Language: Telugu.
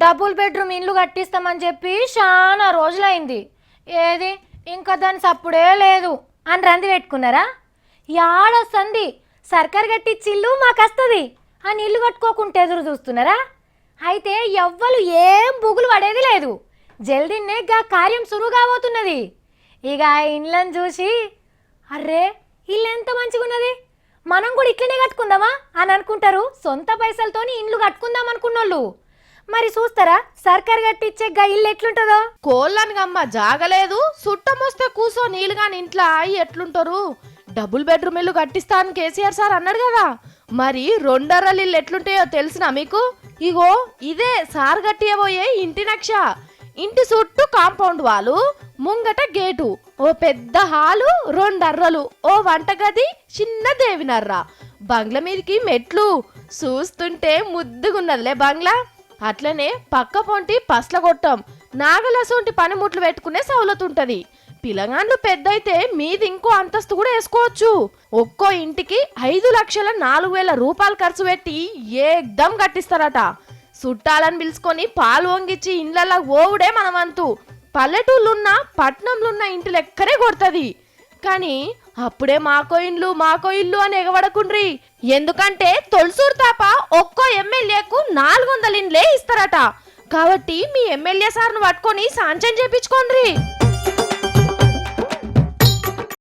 డబుల్ బెడ్రూమ్ ఇల్లు కట్టిస్తామని చెప్పి చాలా రోజులైంది. ఏది ఇంకా దాని సప్పుడే లేదు అని రంది పెట్టుకున్నారా? యాడొస్తుంది సర్కారు కట్టించి ఇల్లు మాకొస్తుంది అని ఇల్లు కట్టుకోకుంటే ఎదురు చూస్తున్నారా? అయితే ఎవ్వరు ఏం బుగులు పడేది లేదు. జల్దీనే గా కార్యం సురువు కాబోతున్నది. ఇక ఆ ఇండ్లను చూసి అర్రే ఇల్లు ఎంత మంచిగా ఉన్నది, మనం కూడా ఇట్లనే కట్టుకుందామా అని అనుకుంటారు. సొంత పైసలతోని ఇండ్లు కట్టుకుందాం అనుకున్నోళ్ళు. మరి చూస్తారా సర్కారు కట్టించే గా ఇల్లు ఎట్లుంటుందో? కోళ్ళని గమ్మ జాగలేదు, సుట్టమొస్తే కూసో నీళ్ళుగాని ఇంట్లో ఎట్లుంటారు? డబుల్ బెడ్రూమ్ ఇల్లు కట్టిస్తాను కేసీఆర్ సార్ అన్నాడు కదా, మరి రెండర్రలు ఇల్లు ఎట్లుంటాయో తెలిసినా మీకు? ఇగో ఇదే సార్ కట్టియబోయే ఇంటి నక్ష. ఇంటి చుట్టూ కాంపౌండ్ వాలు, ముంగట గేటు, ఓ పెద్ద హాలు, రెండర్రలు, ఓ వంటగది, చిన్న దేవినర్ర, బంగ్లా మీదకి మెట్లు. చూస్తుంటే ముద్దుగున్నదిలే బంగ్లా. అట్లనే పక్క పొంటి పస్ల కొట్టం, నాగలసొంటి పనిముట్లు పెట్టుకునే సౌలత్ ఉంటది. పిల్లగాండ్లు పెద్దయితే మీది ఇంకో అంతస్తు కూడా వేసుకోవచ్చు. ఒక్కో ఇంటికి 5,04,000 రూపాయలు ఖర్చు పెట్టి ఏకదం కట్టిస్తారట. చుట్టాలని పిలుచుకొని పాలు వంగిచ్చి ఇండ్లలా ఓవుడే మనవంతు. పల్లెటూళ్ళున్నా పట్నంలున్న ఇంటి లెక్కనే కొడుతుంది. కానీ అప్పుడే మాకో ఇల్లు అని ఎగబడకుండ్రి. ఎందుకంటే తొలసూరు తాప ఒక్కో ఎమ్మెల్యేకు 400 ఇండ్లే ఇస్తారట. కాబట్టి మీ ఎమ్మెల్యే సార్ను పట్టుకొని సాంక్షన్ చేపించుకోండి.